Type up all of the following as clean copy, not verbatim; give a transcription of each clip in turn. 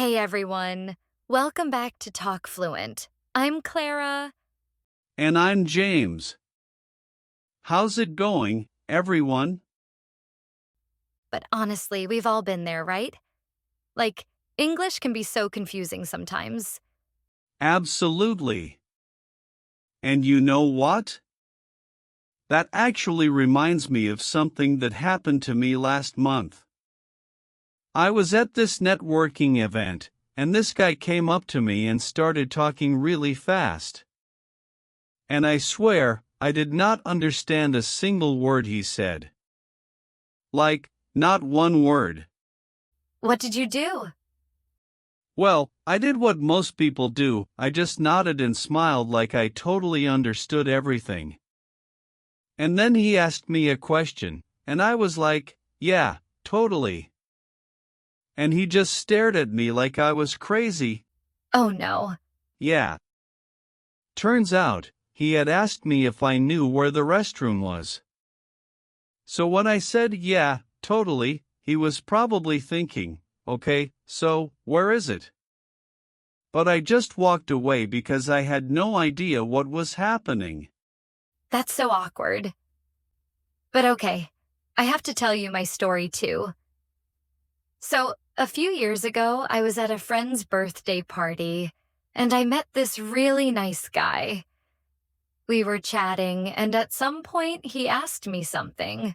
Hey everyone, welcome back to TalkFluent. I'm Clara. And I'm James. How's it going, everyone? But honestly, we've all been there, right? Like, English can be so confusing sometimes. Absolutely. And you know what? That actually reminds me of something that happened to me last month. I was at this networking event, and this guy came up to me and started talking really fast. And I swear, I did not understand a single word he said. Like, not one word. What did you do? Well, I did what most people do, I just nodded and smiled like I totally understood everything. And then he asked me a question, and I was like, yeah, totally. And he just stared at me like I was crazy. Oh no. Yeah. Turns out, he had asked me if I knew where the restroom was. So when I said yeah, totally, he was probably thinking, okay, so, where is it? But I just walked away because I had no idea what was happening. That's so awkward. But okay, I have to tell you my story too. So, a few years ago, I was at a friend's birthday party, and I met this really nice guy. We were chatting, and at some point he asked me something.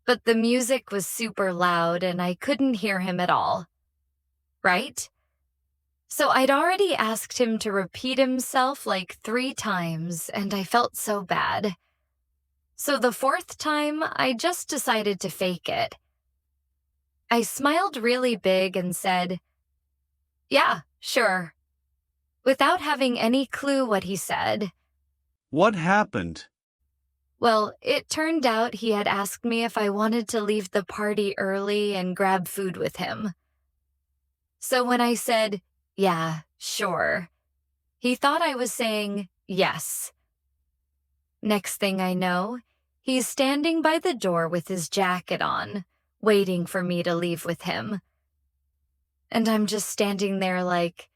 But the music was super loud and I couldn't hear him at all. Right? So I'd already asked him to repeat himself like 3 times, and I felt so bad. So the 4th time, I just decided to fake it. I smiled really big and said, "Yeah, sure," without having any clue what he said. What happened? Well, it turned out he had asked me if I wanted to leave the party early and grab food with him. So when I said, "Yeah, sure," he thought I was saying yes. Next thing I know, he's standing by the door with his jacket on, waiting for me to leave with him. And I'm just standing there like,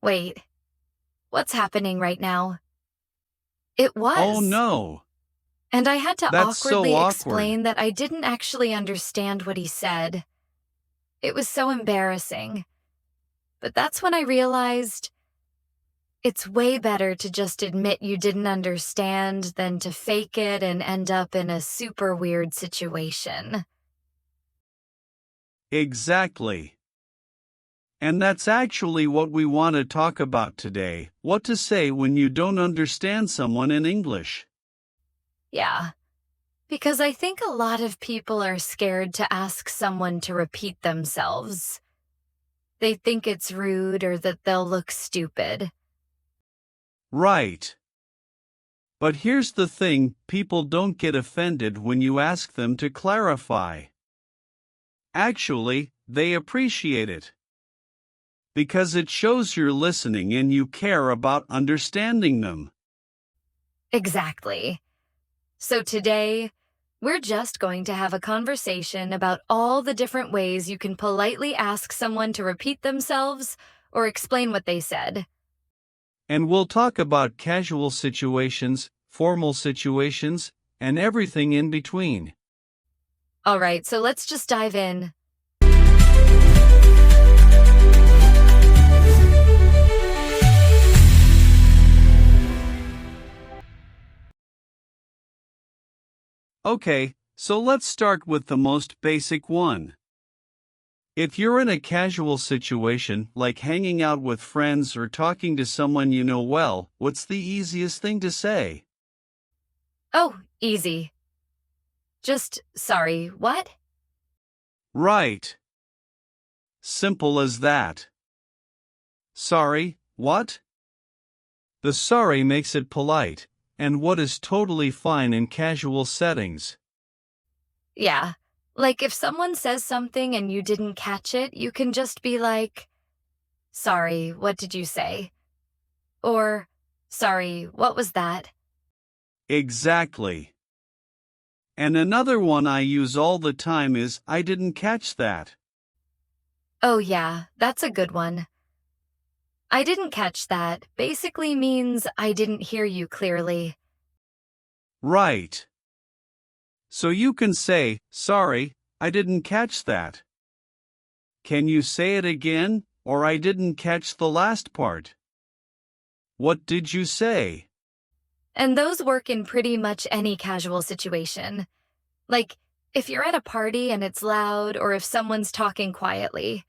wait, what's happening right now? It Oh was. no. And I had to That's so awkwardly awkward. explain that I didn't actually understand what he said. It was so embarrassing. But that's when I realized it's way better to just admit you didn't understand than to fake it and end up in a super weird situation. Exactly. And that's actually what we want to talk about today, what to say when you don't understand someone in English. Yeah, because I think a lot of people are scared to ask someone to repeat themselves. They think it's rude or that they'll look stupid. Right. But here's the thing, people don't get offended when you ask them to clarify. Actually, they appreciate it. Because it shows you're listening and you care about understanding them. Exactly. So today, we're just going to have a conversation about all the different ways you can politely ask someone to repeat themselves or explain what they said. And we'll talk about casual situations, formal situations, and everything in between. All right, so let's just dive in. Okay, so let's start with the most basic one. If you're in a casual situation, like hanging out with friends or talking to someone you know well, what's the easiest thing to say? Oh, easy. Just, sorry, what? Right. Simple as that. Sorry, what? The sorry makes it polite, and what is totally fine in casual settings. Yeah, like if someone says something and you didn't catch it, you can just be like, "Sorry, what did you say?" Or, "Sorry, what was that?" Exactly. And another one I use all the time is, I didn't catch that. Oh, yeah, that's a good one. I didn't catch that basically means I didn't hear you clearly. Right. So you can say, sorry, I didn't catch that. Can you say it again, or I didn't catch the last part? What did you say? And those work in pretty much any casual situation. Like, if you're at a party and it's loud, or if someone's talking quietly,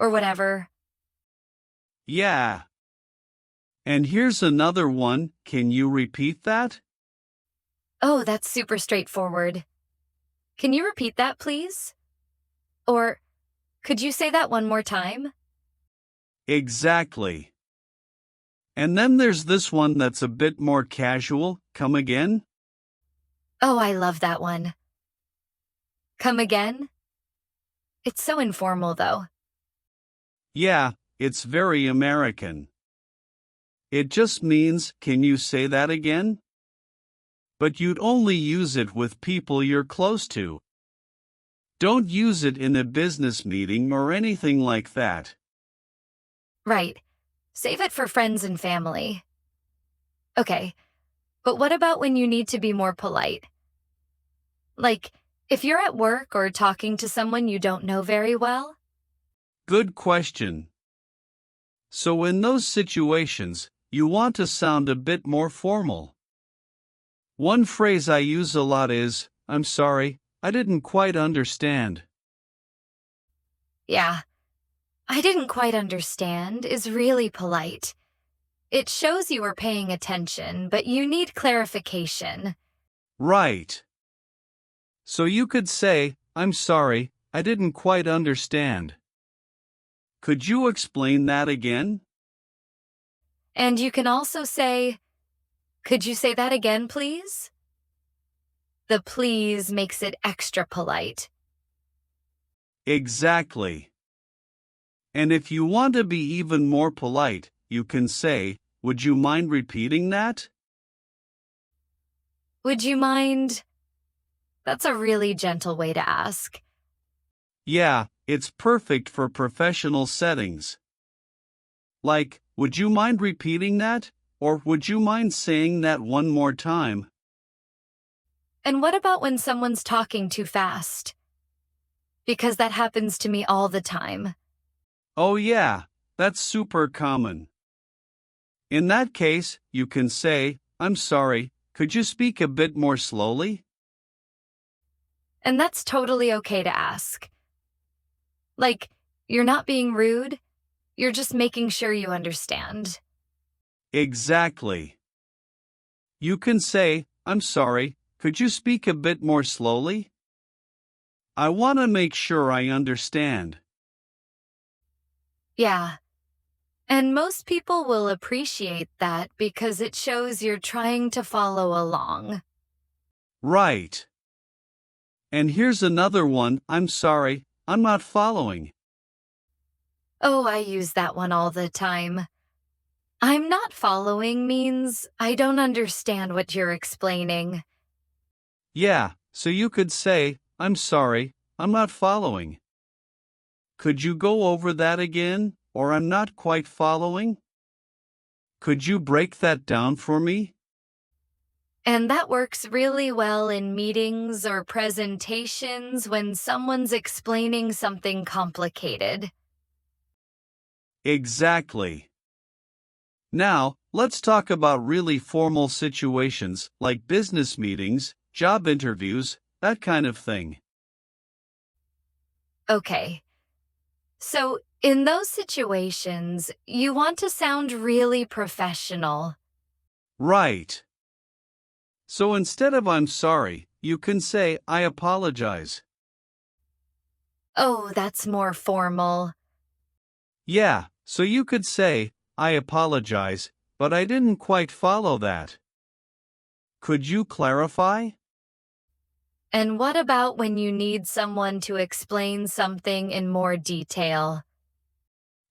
or whatever. Yeah. And here's another one, can you repeat that? Oh, that's super straightforward. Can you repeat that, please? Or, could you say that one more time? Exactly. And then there's this one that's a bit more casual, come again? Oh, I love that one. Come again? It's so informal, though. Yeah, it's very American. It just means, can you say that again? But you'd only use it with people you're close to. Don't use it in a business meeting or anything like that. Right. Save it for friends and family. Okay, but what about when you need to be more polite? Like, if you're at work or talking to someone you don't know very well? Good question. So in those situations, you want to sound a bit more formal. One phrase I use a lot is, I'm sorry, I didn't quite understand. Yeah, I didn't quite understand is really polite. It shows you are paying attention, but you need clarification. Right. So you could say, I'm sorry, I didn't quite understand. Could you explain that again? And you can also say, could you say that again, please? The please makes it extra polite. Exactly. And if you want to be even more polite, you can say, would you mind repeating that? Would you mind? That's a really gentle way to ask. Yeah, it's perfect for professional settings. Like, would you mind repeating that? Or would you mind saying that one more time? And what about when someone's talking too fast? Because that happens to me all the time. Oh yeah, that's super common. In that case, you can say, I'm sorry, could you speak a bit more slowly? And that's totally okay to ask. Like, you're not being rude, you're just making sure you understand. Exactly. You can say, I'm sorry, could you speak a bit more slowly? I want to make sure I understand. Yeah. And most people will appreciate that because it shows you're trying to follow along. Right. And here's another one, I'm sorry, I'm not following. Oh, I use that one all the time. I'm not following means I don't understand what you're explaining. Yeah, so you could say, I'm sorry, I'm not following. Could you go over that again, or I'm not quite following? Could you break that down for me? And that works really well in meetings or presentations when someone's explaining something complicated. Exactly. Now, let's talk about really formal situations like business meetings, job interviews, that kind of thing. Okay, so in those situations, you want to sound really professional. Right. So instead of I'm sorry, you can say I apologize. Oh, that's more formal. Yeah, so you could say, I apologize, but I didn't quite follow that. Could you clarify? And what about when you need someone to explain something in more detail?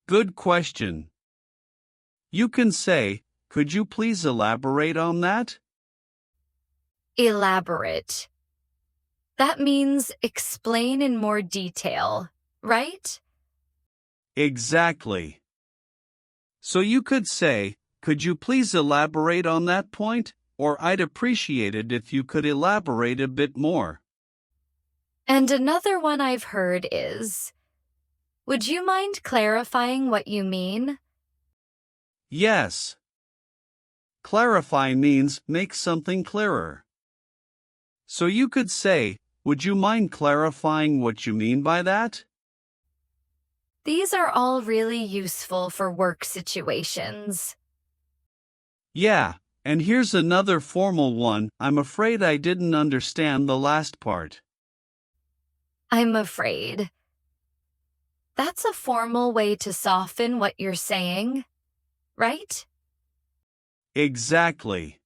Good question. You can say, could you please elaborate on that? Elaborate. That means explain in more detail, right? Exactly. So you could say, could you please elaborate on that point? Or I'd appreciate it if you could elaborate a bit more. And another one I've heard is, would you mind clarifying what you mean? Yes. Clarify means make something clearer. So you could say, would you mind clarifying what you mean by that? These are all really useful for work situations. Yeah, and here's another formal one. I'm afraid I didn't understand the last part. I'm afraid. That's a formal way to soften what you're saying, right? Exactly.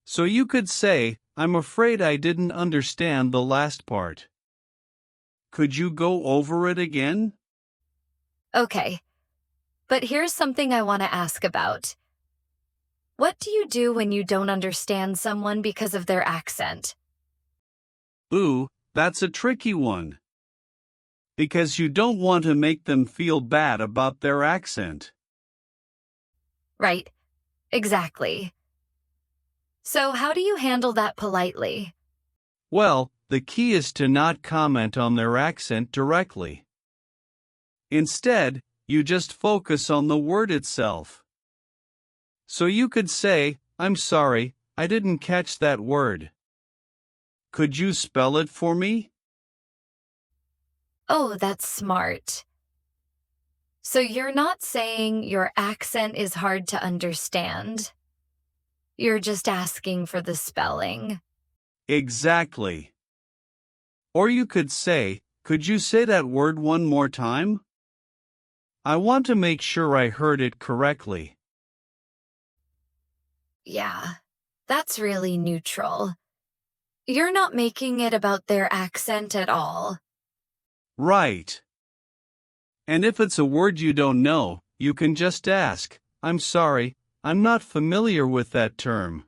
So you could say, I'm afraid I didn't understand the last part. Could you go over it again? Okay, but here's something I want to ask about. What do you do when you don't understand someone because of their accent? Ooh, that's a tricky one. Because you don't want to make them feel bad about their accent. Right, exactly. So how do you handle that politely? Well, the key is to not comment on their accent directly. Instead, you just focus on the word itself. So you could say, I'm sorry, I didn't catch that word. Could you spell it for me? Oh, that's smart. So you're not saying your accent is hard to understand. You're just asking for the spelling. Exactly. Or you could say, could you say that word one more time? I want to make sure I heard it correctly. Yeah, that's really neutral. You're not making it about their accent at all. Right. And if it's a word you don't know, you can just ask, I'm sorry, I'm not familiar with that term.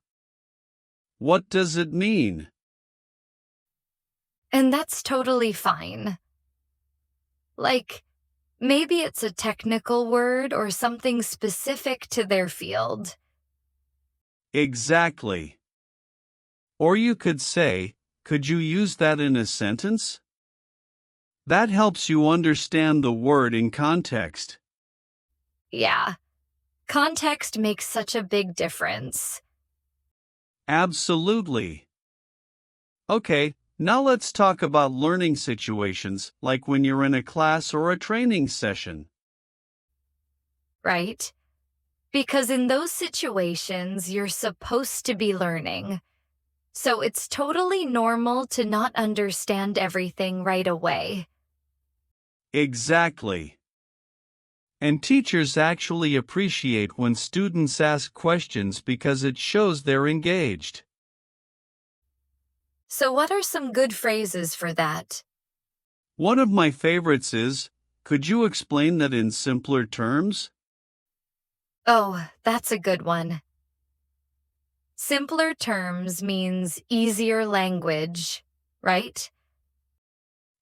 What does it mean? And that's totally fine. Like, maybe it's a technical word or something specific to their field. Exactly. Or you could say, could you use that in a sentence? That helps you understand the word in context. Yeah, context makes such a big difference. Absolutely. Okay, now let's talk about learning situations, like when you're in a class or a training session. Right? Because in those situations, you're supposed to be learning. So it's totally normal to not understand everything right away. Exactly. And teachers actually appreciate when students ask questions because it shows they're engaged. So, what are some good phrases for that? One of my favorites is, could you explain that in simpler terms? Oh, that's a good one. Simpler terms means easier language, right?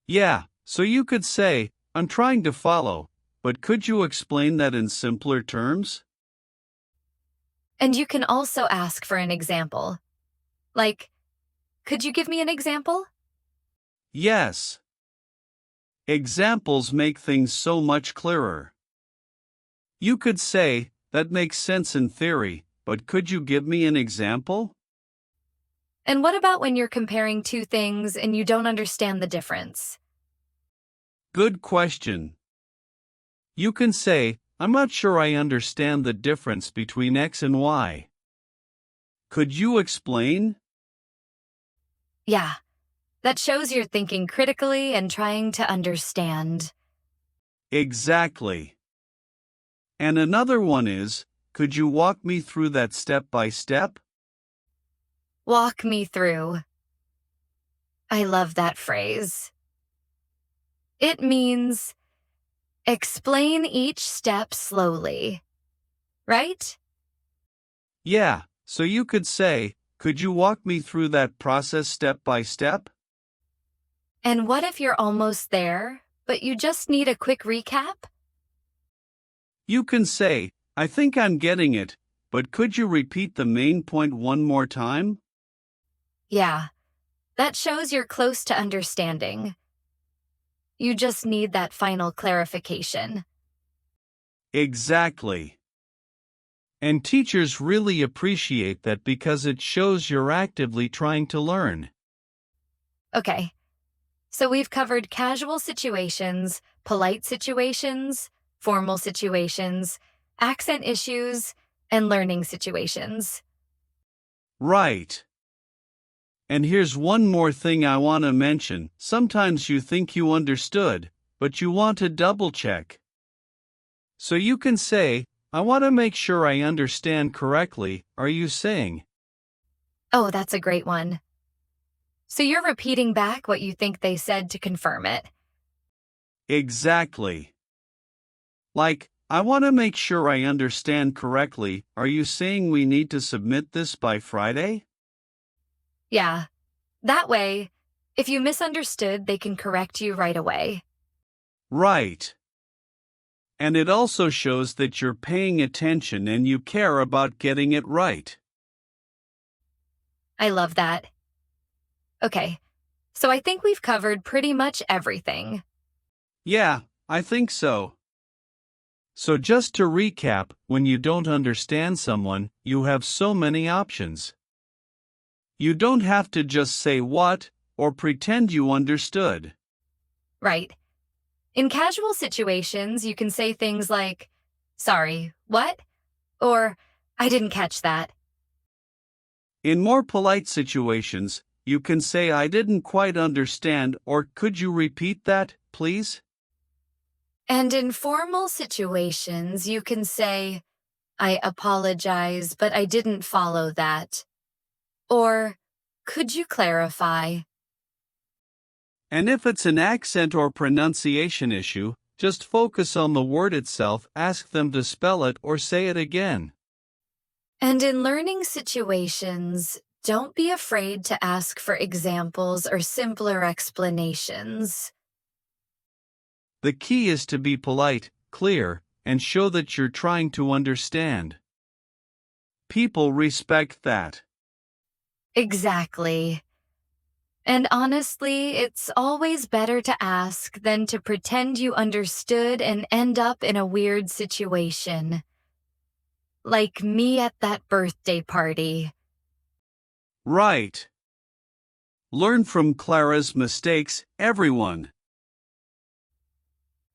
Yeah, so you could say, I'm trying to follow, but could you explain that in simpler terms? And you can also ask for an example. Like, could you give me an example? Yes. Examples make things so much clearer. You could say, that makes sense in theory, but could you give me an example? And what about when you're comparing two things and you don't understand the difference? Good question. You can say, I'm not sure I understand the difference between X and Y. Could you explain? Yeah, that shows you're thinking critically and trying to understand. Exactly. And another one is, could you walk me through that step by step? Walk me through. I love that phrase. It means explain each step slowly, right? Yeah, so you could say, could you walk me through that process step by step? And what if you're almost there, but you just need a quick recap? You can say, I think I'm getting it, but could you repeat the main point one more time? Yeah, that shows you're close to understanding. You just need that final clarification. Exactly. And teachers really appreciate that because it shows you're actively trying to learn. Okay, so we've covered casual situations, polite situations, formal situations, accent issues, and learning situations. Right. And here's one more thing I want to mention. Sometimes you think you understood, but you want to double check. So you can say, I want to make sure I understand correctly. Are you saying? Oh, that's a great one. So you're repeating back what you think they said to confirm it. Exactly. Like, I want to make sure I understand correctly. Are you saying we need to submit this by Friday? Yeah, that way, if you misunderstood, they can correct you right away. Right. And it also shows that you're paying attention and you care about getting it right. I love that. Okay, so I think we've covered pretty much everything. Yeah, I think so. So just to recap, when you don't understand someone, you have so many options. You don't have to just say what, or pretend you understood. Right. In casual situations, you can say things like, sorry, what? Or, I didn't catch that. In more polite situations, you can say I didn't quite understand or could you repeat that, please? And in formal situations, you can say, I apologize, but I didn't follow that. Or, could you clarify? And if it's an accent or pronunciation issue, just focus on the word itself, ask them to spell it or say it again. And in learning situations, don't be afraid to ask for examples or simpler explanations. The key is to be polite, clear, and show that you're trying to understand. People respect that. Exactly. And honestly, it's always better to ask than to pretend you understood and end up in a weird situation. Like me at that birthday party. Right. Learn from Clara's mistakes, everyone.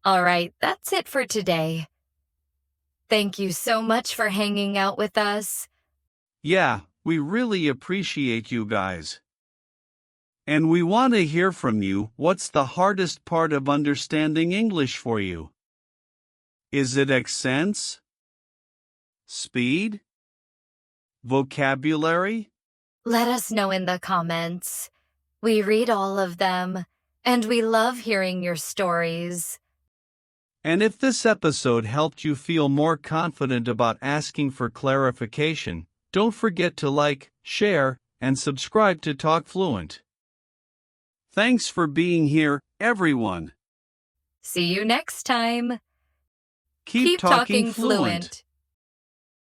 All right, that's it for today. Thank you so much for hanging out with us. Yeah, we really appreciate you guys. And we want to hear from you. What's the hardest part of understanding English for you? Is it accents? Speed? Vocabulary? Let us know in the comments. We read all of them, and we love hearing your stories. And if this episode helped you feel more confident about asking for clarification, don't forget to like, share, and subscribe to TalkFluent. Thanks for being here, everyone. See you next time. Keep talking fluent.